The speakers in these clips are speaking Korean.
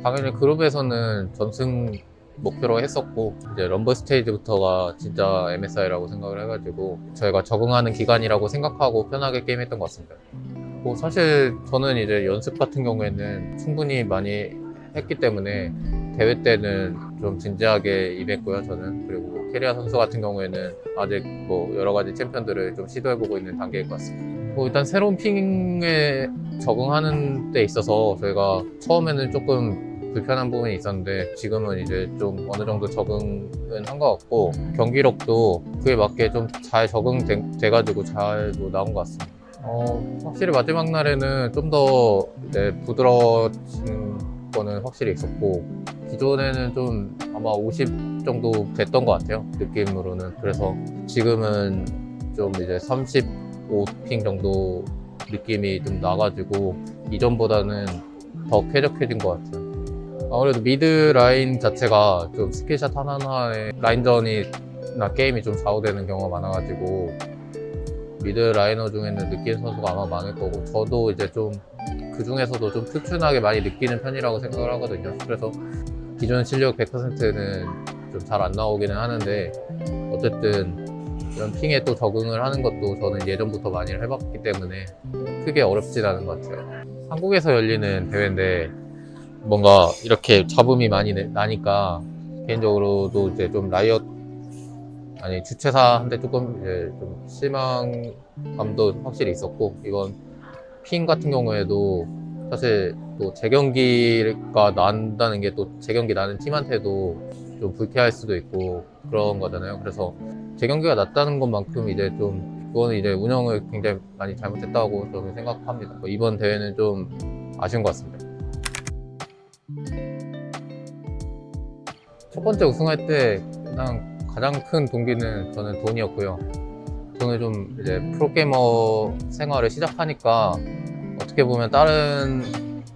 당연히 그룹에서는 전승 목표로 했었고, 이제 럼블 스테이지부터가 진짜 MSI라고 생각을 해가지고 저희가 적응하는 기간이라고 생각하고 편하게 게임했던 것 같습니다. 뭐 사실 저는 이제 연습 같은 경우에는 충분히 많이 했기 때문에 대회 때는 좀 진지하게 임했고요, 저는. 그리고 캐리아 선수 같은 경우에는 아직 뭐 여러 가지 챔피언들을 좀 시도해보고 있는 단계인 것 같습니다. 뭐 일단 새로운 핑에 적응하는 데 있어서 저희가 처음에는 조금 불편한 부분이 있었는데 지금은 이제 좀 어느 정도 적응은 한 것 같고, 경기력도 그에 맞게 좀 잘 적응돼가지고 잘 나온 것 같습니다. 확실히 마지막 날에는 좀 더 이제 부드러워진 거는 확실히 있었고, 기존에는 좀 아마 50 정도 됐던 것 같아요, 느낌으로는. 그래서 지금은 좀 이제 35핑 정도 느낌이 좀 나가지고 이전보다는 더 쾌적해진 것 같아요. 아무래도 미드 라인 자체가 좀 스킬샷 하나하나에 라인전이나 게임이 좀 좌우되는 경우가 많아가지고 미드 라이너 중에는 느끼는 선수가 아마 많을 거고, 저도 이제 좀 그 중에서도 좀 특출나게 많이 느끼는 편이라고 생각을 하거든요. 그래서 기존 실력 100%는 좀 잘 안 나오기는 하는데, 어쨌든 이런 핑에 또 적응을 하는 것도 저는 예전부터 많이 해봤기 때문에 크게 어렵진 않은 것 같아요. 한국에서 열리는 대회인데 뭔가 이렇게 잡음이 많이 나니까 개인적으로도 이제 좀 주최사한테 조금 이제 좀 실망감도 확실히 있었고, 이번 핑 같은 경우에도 사실 또 재경기가 난다는 게 또 재경기 나는 팀한테도 좀 불쾌할 수도 있고 그런 거잖아요. 그래서 재경기가 났다는 것만큼 이제 좀 그거는 이제 운영을 굉장히 많이 잘못했다고 저는 생각합니다. 이번 대회는 좀 아쉬운 것 같습니다. 첫 번째 우승할 때 가장 큰 동기는 저는 돈이었고요. 돈을 좀 이제 프로게이머 생활을 시작하니까 어떻게 보면 다른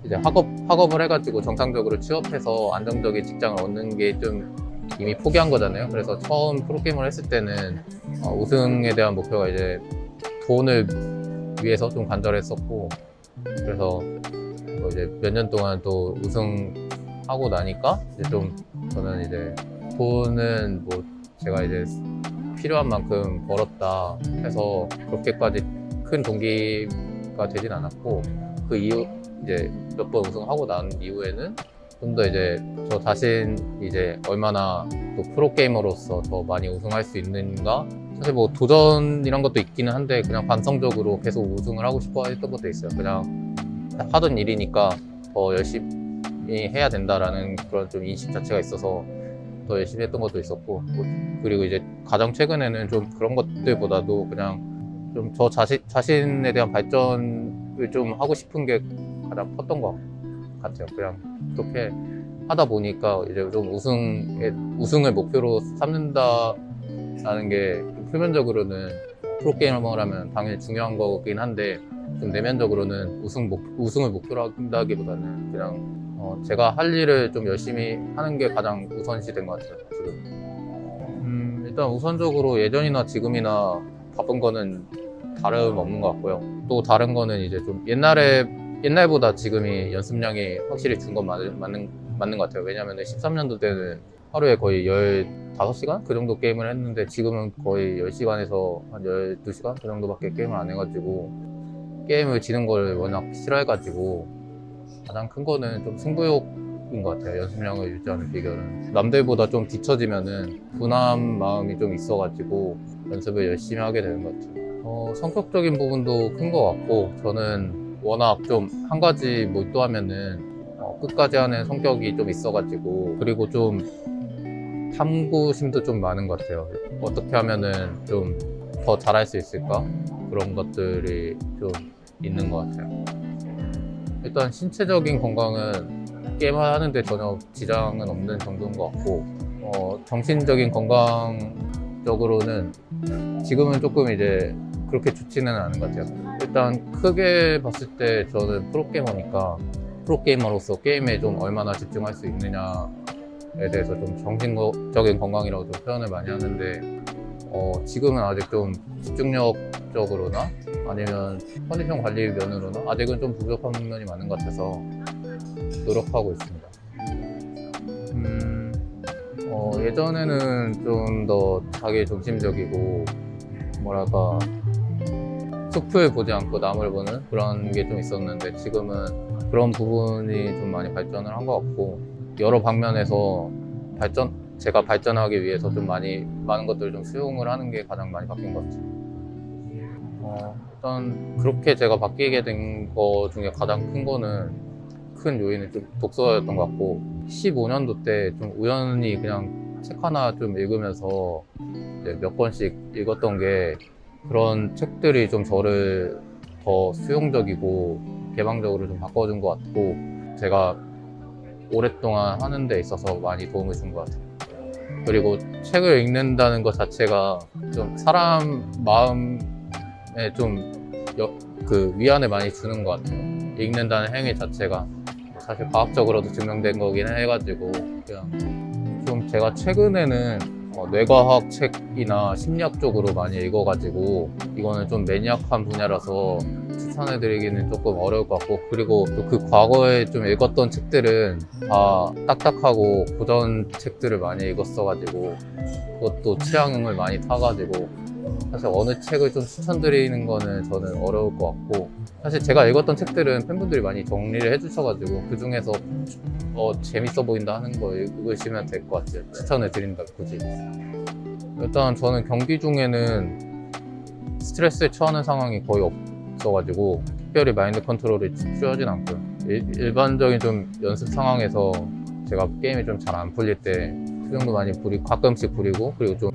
이제 학업을 해가지고 정상적으로 취업해서 안정적인 직장을 얻는 게 좀 이미 포기한 거잖아요. 그래서 처음 프로게이머를 했을 때는 우승에 대한 목표가 이제 돈을 위해서 좀 간절했었고, 그래서 뭐 이제 몇 년 동안 또 우승하고 나니까 이제 좀 저는 이제 돈은 뭐 제가 이제 필요한 만큼 벌었다 해서 그렇게까지 큰 동기가 되진 않았고, 그 이후 이제 몇 번 우승하고 난 이후에는 좀 더 이제 저 자신 이제 얼마나 또 프로게이머로서 더 많이 우승할 수 있는가, 사실 뭐 도전 이런 것도 있기는 한데 그냥 반성적으로 계속 우승을 하고 싶어 했던 것도 있어요. 그냥 하던 일이니까 더 열심히 해야 된다라는 그런 좀 인식 자체가 있어서 더 열심히 했던 것도 있었고, 그리고 이제 가장 최근에는 좀 그런 것들보다도 그냥 좀 저 자신에 대한 발전을 좀 하고 싶은 게 가장 컸던 것 같아요. 그냥 그렇게 하다 보니까 이제 좀 우승을 목표로 삼는다라는 게 표면적으로는 프로게이머라면 당연히 중요한 거긴 한데, 좀 내면적으로는 우승을 목표로 한다기보다는 그냥 제가 할 일을 좀 열심히 하는 게 가장 우선시 된 것 같아요, 지금. 일단 우선적으로 예전이나 지금이나 바쁜 거는 다름없는 것 같고요. 또 다른 거는 이제 좀 옛날보다 지금이 연습량이 확실히 준 건 맞는 것 같아요. 왜냐면 13년도 때는 하루에 거의 15시간? 그 정도 게임을 했는데 지금은 거의 10시간에서 한 12시간? 그 정도밖에 게임을 안 해가지고, 게임을 지는 걸 워낙 싫어해가지고 가장 큰 거는 좀 승부욕인 것 같아요. 연습량을 유지하는 비결은 남들보다 좀 뒤처지면은 분한 마음이 좀 있어가지고 연습을 열심히 하게 되는 것 같아요. 성격적인 부분도 큰 것 같고, 저는 워낙 좀 한 가지 몰두하면은 끝까지 하는 성격이 좀 있어가지고, 그리고 좀 탐구심도 좀 많은 것 같아요. 어떻게 하면은 좀 더 잘할 수 있을까? 그런 것들이 좀 있는 것 같아요. 일단 신체적인 건강은 게임하는데 전혀 지장은 없는 정도인 것 같고, 정신적인 건강적으로는 지금은 조금 이제 그렇게 좋지는 않은 것 같아요. 일단 크게 봤을 때 저는 프로게이머로서 게임에 좀 얼마나 집중할 수 있느냐에 대해서 좀 정신적인 건강이라고 좀 표현을 많이 하는데, 지금은 아직 좀 집중력적으로나 아니면 컨디션 관리 면으로나 아직은 좀 부족한 면이 많은 것 같아서 노력하고 있습니다. 예전에는 좀 더 자기 중심적이고 뭐랄까 숲을 보지 않고 남을 보는 그런 게 좀 있었는데 지금은 그런 부분이 좀 많이 발전을 한 것 같고 여러 방면에서 제가 발전하기 위해서 좀 많은 것들을 좀 수용을 하는 게 가장 많이 바뀐 것 같아요. 일단 그렇게 제가 바뀌게 된 거 중에 가장 큰 거는 큰 요인은 좀 독서였던 것 같고 15년도 때 좀 우연히 그냥 책 하나 좀 읽으면서 이제 몇 권씩 읽었던 게 그런 책들이 좀 저를 더 수용적이고 개방적으로 좀 바꿔준 것 같고 제가 오랫동안 하는 데 있어서 많이 도움을 준 것 같아요. 그리고 책을 읽는다는 것 자체가 좀 사람 마음에 좀 위안을 많이 주는 것 같아요. 읽는다는 행위 자체가 사실 과학적으로도 증명된 거긴 해가지고 그냥 좀 제가 최근에는 뇌과학 책이나 심리학 쪽으로 많이 읽어가지고 이거는 좀 매니악한 분야라서 추천해드리기는 조금 어려울 것 같고 그리고 또 그 과거에 좀 읽었던 책들은 다 딱딱하고 고전 책들을 많이 읽었어가지고 그것도 취향을 많이 타가지고 사실 어느 책을 좀 추천드리는 거는 저는 어려울 것 같고 사실 제가 읽었던 책들은 팬분들이 많이 정리를 해주셔가지고 그 중에서 재밌어 보인다 하는 거 읽으시면 될 것 같아요. 추천을 드린다 굳이. 일단 저는 경기 중에는 스트레스에 처하는 상황이 거의 없어가지고 특별히 마인드 컨트롤이 필요하진 않고요. 일반적인 좀 연습 상황에서 제가 게임이 좀 잘 안 풀릴 때 표정도 많이 가끔씩 부리고 그리고 좀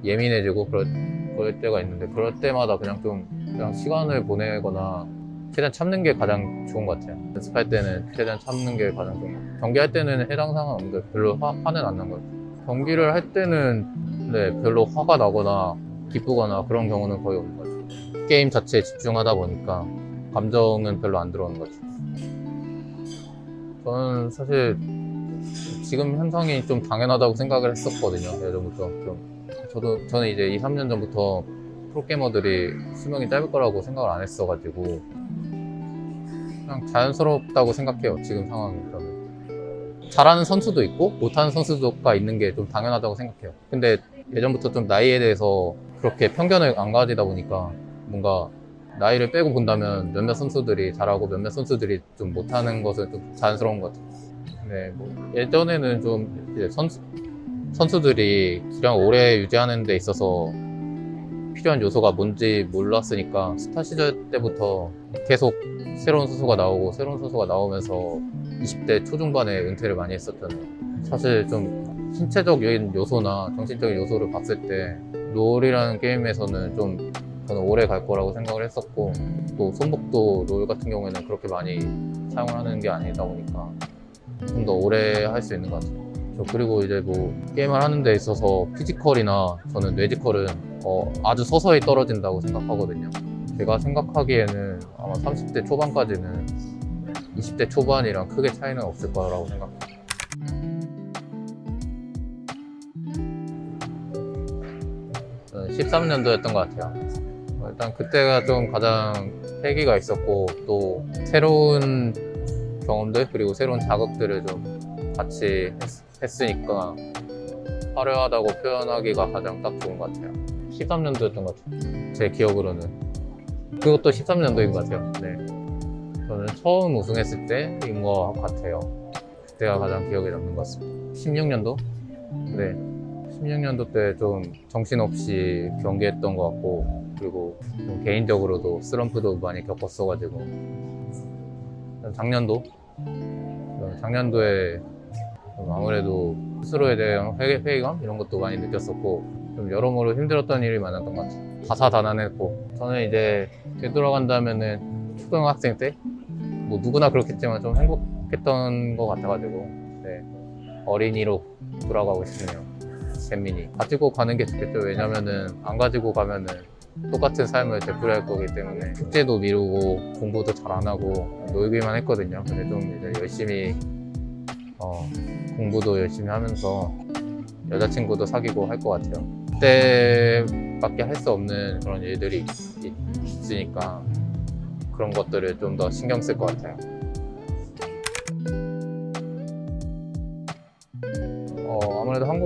예민해지고 그럴 때가 있는데 그럴 때마다 그냥 시간을 보내거나 최대한 참는 게 가장 좋은 것 같아요. 연습할 때는 최대한 참는 게 가장 좋은 것 같아요. 경기할 때는 해당 상황 없는데 별로 화는 안 난 것 같아요. 경기를 할 때는 별로 화가 나거나 기쁘거나 그런 경우는 거의 없는 것 같아요. 게임 자체에 집중하다 보니까 감정은 별로 안 들어오는 것 같아요. 저는 사실 지금 현상이 좀 당연하다고 생각을 했었거든요. 예전부터 저는 이제 2, 3년 전부터 프로게이머들이 수명이 짧을 거라고 생각을 안 했어가지고 그냥 자연스럽다고 생각해요. 지금 상황에서는 잘하는 선수도 있고 못하는 선수가 있는 게 좀 당연하다고 생각해요. 근데 예전부터 좀 나이에 대해서 그렇게 편견을 안 가지다 보니까 뭔가 나이를 빼고 본다면 몇몇 선수들이 잘하고 몇몇 선수들이 좀 못하는 것은 좀 자연스러운 것 같아요. 네, 예전에는 좀 이제 선수들이 기량을 오래 유지하는 데 있어서 필요한 요소가 뭔지 몰랐으니까 스타 시절 때부터 계속 새로운 선수가 나오면서 20대 초중반에 은퇴를 많이 했었잖아요. 사실 좀 신체적인 요소나 정신적인 요소를 봤을 때 롤이라는 게임에서는 좀 저는 오래 갈 거라고 생각을 했었고 또 손목도 롤 같은 경우에는 그렇게 많이 사용을 하는 게 아니다 보니까 좀 더 오래 할 수 있는 것 같아요. 그리고 이제 게임을 하는 데 있어서 피지컬이나 저는 뇌지컬은 아주 서서히 떨어진다고 생각하거든요. 제가 생각하기에는 아마 30대 초반까지는 20대 초반이랑 크게 차이는 없을 거라고 생각해요. 저는 13년도였던 것 같아요. 일단 그때가 좀 가장 패기가 있었고 또 새로운 경험들 그리고 새로운 자극들을 좀 같이 했으니까 화려하다고 표현하기가 가장 딱 좋은 것 같아요. 13년도였던 것 같아요. 제 기억으로는. 그것도 13년도인 것 같아요. 네. 저는 처음 우승했을 때인 것 같아요. 그때가 가장 기억에 남는 것 같습니다. 16년도? 네. 16년도 때 좀 정신없이 경기했던 것 같고 그리고 좀 개인적으로도 슬럼프도 많이 겪었어가지고 작년도에 아무래도 스스로에 대한 회의감 이런 것도 많이 느꼈었고 좀 여러모로 힘들었던 일이 많았던 것 같아요. 다사다난했고 저는 이제 되돌아간다면은 초등학생 때 누구나 그렇겠지만 좀 행복했던 것 같아가지고 네, 어린이로 돌아가고 싶네요. 잼민이 가지고 가는 게 좋겠죠. 왜냐면은 안 가지고 가면은 똑같은 삶을 되풀이할 거기 때문에 숙제도 미루고 공부도 잘 안 하고 놀기만 했거든요. 근데 좀 이제 열심히 공부도 열심히 하면서 여자친구도 사귀고 할 것 같아요. 그때밖에 할 수 없는 그런 일들이 있으니까 그런 것들을 좀 더 신경 쓸 것 같아요.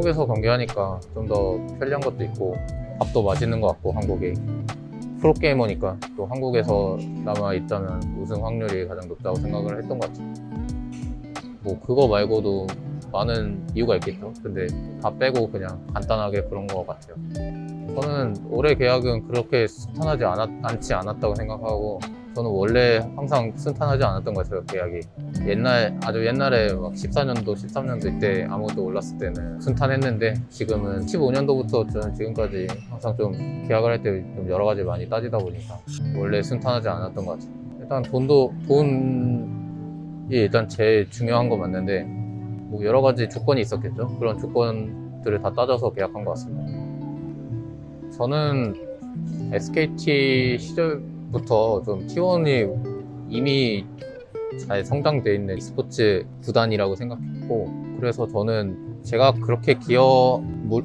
한국에서 경기하니까 좀 더 편리한 것도 있고 밥도 맛있는 것 같고 한국이 프로게이머니까 또 한국에서 남아있다면 우승 확률이 가장 높다고 생각을 했던 것 같아요. 뭐 그거 말고도 많은 이유가 있겠죠. 근데 다 빼고 그냥 간단하게 그런 것 같아요. 저는 올해 계약은 그렇게 순탄하지 않지 않았다고 생각하고 저는 원래 항상 순탄하지 않았던 것 같아요, 계약이. 아주 옛날에 막 14년도, 13년도 때 아무것도 올랐을 때는 순탄했는데 지금은 15년도부터 저는 지금까지 항상 좀 계약을 할 때 좀 여러 가지 많이 따지다 보니까 원래 순탄하지 않았던 것 같아요. 일단 돈이 일단 제일 중요한 거 맞는데 뭐 여러 가지 조건이 있었겠죠. 그런 조건들을 다 따져서 계약한 것 같습니다. 저는 SKT 시절부터 좀 T1이 이미 잘 성장되어 있는 e스포츠 구단이라고 생각했고, 그래서 저는 제가 그렇게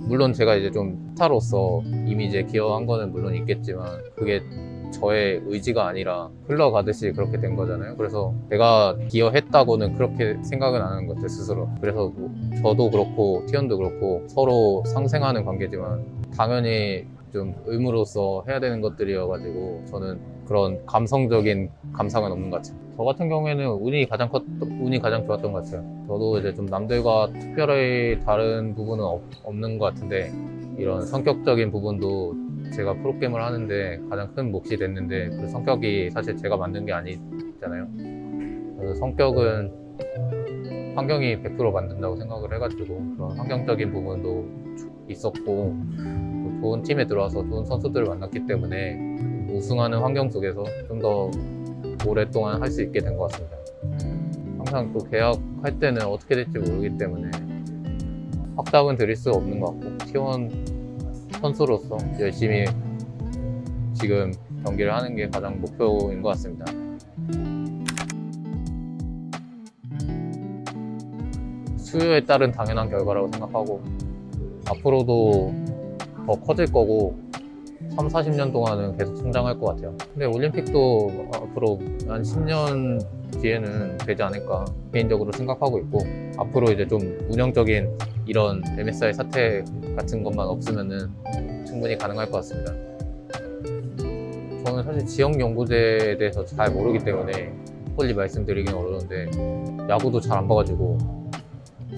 물론 제가 이제 좀 스타로서 이미 이제 기여한 거는 물론 있겠지만 그게 저의 의지가 아니라 흘러가듯이 그렇게 된 거잖아요. 그래서 내가 기여했다고는 그렇게 생각은 안 하는 것 같아요, 스스로. 그래서 뭐 저도 그렇고 T1도 그렇고 서로 상생하는 관계지만 당연히 좀 의무로서 해야 되는 것들이어가지고 저는 그런 감성적인 감상은 없는 것 같아요. 저 같은 경우에는 운이 가장 좋았던 것 같아요. 저도 이제 좀 남들과 특별히 다른 부분은 없는 것 같은데 이런 성격적인 부분도 제가 프로게임을 하는데 가장 큰 몫이 됐는데 그 성격이 사실 제가 만든 게 아니잖아요. 그래서 성격은 환경이 100% 만든다고 생각을 해가지고 그런 환경적인 부분도 있었고 또 좋은 팀에 들어와서 좋은 선수들을 만났기 때문에 우승하는 환경 속에서 좀 더 오랫동안 할 수 있게 된 것 같습니다. 항상 또 계약할 때는 어떻게 될지 모르기 때문에 확답은 드릴 수 없는 것 같고 T1 선수로서 열심히 지금 경기를 하는 게 가장 목표인 것 같습니다. 수요에 따른 당연한 결과라고 생각하고 앞으로도 더 커질 거고 3, 40년 동안은 계속 성장할 것 같아요. 근데 올림픽도 앞으로 한 10년 뒤에는 되지 않을까 개인적으로 생각하고 있고 앞으로 이제 좀 운영적인 이런 MSI 사태 같은 것만 없으면은 충분히 가능할 것 같습니다. 저는 사실 지역 연구제에 대해서 잘 모르기 때문에 빨리 말씀드리긴 어려운데 야구도 잘 안 봐가지고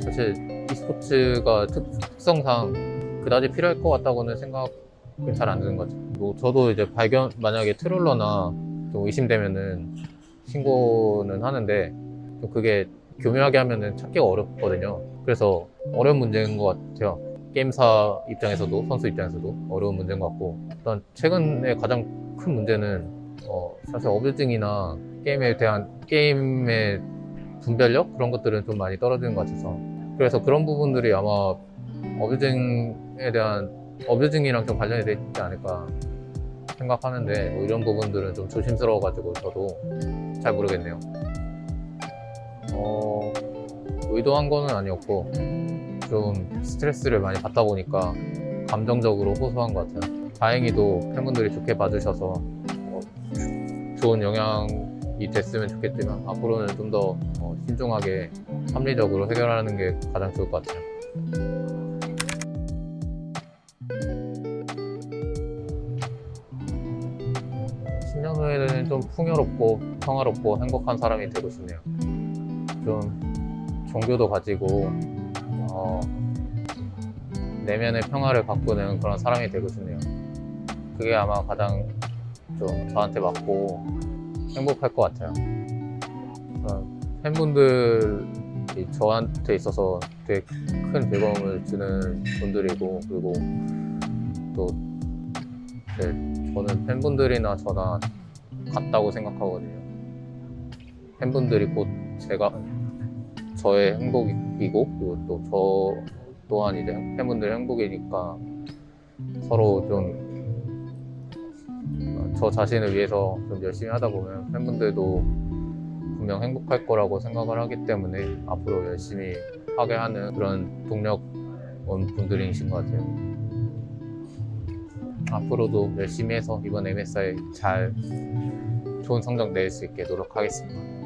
사실 e스포츠가 특성상 그다지 필요할 것 같다고는 생각은 잘 안 드는 거죠. 뭐 저도 이제 만약에 트롤러나 좀 의심되면은 신고는 하는데 좀 그게 교묘하게 하면은 찾기가 어렵거든요. 그래서 어려운 문제인 것 같아요. 게임사 입장에서도 선수 입장에서도 어려운 문제인 것 같고 일단 최근에 가장 큰 문제는 사실 어뷰징이나 게임의 분별력 그런 것들은 좀 많이 떨어지는 것 같아서 그래서 그런 부분들이 아마 어뷰징이랑 좀 관련이 되지 않을까 생각하는데 뭐 이런 부분들은 좀 조심스러워가지고 저도 잘 모르겠네요. 의도한 거는 아니었고 좀 스트레스를 많이 받다 보니까 감정적으로 호소한 것 같아요. 다행히도 팬분들이 좋게 봐주셔서 좋은 영향이 됐으면 좋겠지만 앞으로는 좀 더 신중하게 합리적으로 해결하는 게 가장 좋을 것 같아요. 년 후에는 좀 풍요롭고 평화롭고 행복한 사람이 되고 싶네요. 좀 종교도 가지고 내면의 평화를 가꾸는 그런 사람이 되고 싶네요. 그게 아마 가장 좀 저한테 맞고 행복할 것 같아요. 팬분들이 저한테 있어서 되게 큰 즐거움을 주는 분들이고 그리고 또 저는 팬분들이나 저나 같다고 생각하거든요. 팬분들이 곧 저의 행복이고 그리고 또 저 또한 이제 팬분들의 행복이니까 서로 좀 저 자신을 위해서 좀 열심히 하다 보면 팬분들도 분명 행복할 거라고 생각을 하기 때문에 앞으로 열심히 하게 하는 그런 동력원 분들이신 것 같아요. 앞으로도 열심히 해서 이번 MSI 잘 좋은 성적 낼 수 있게 노력하겠습니다.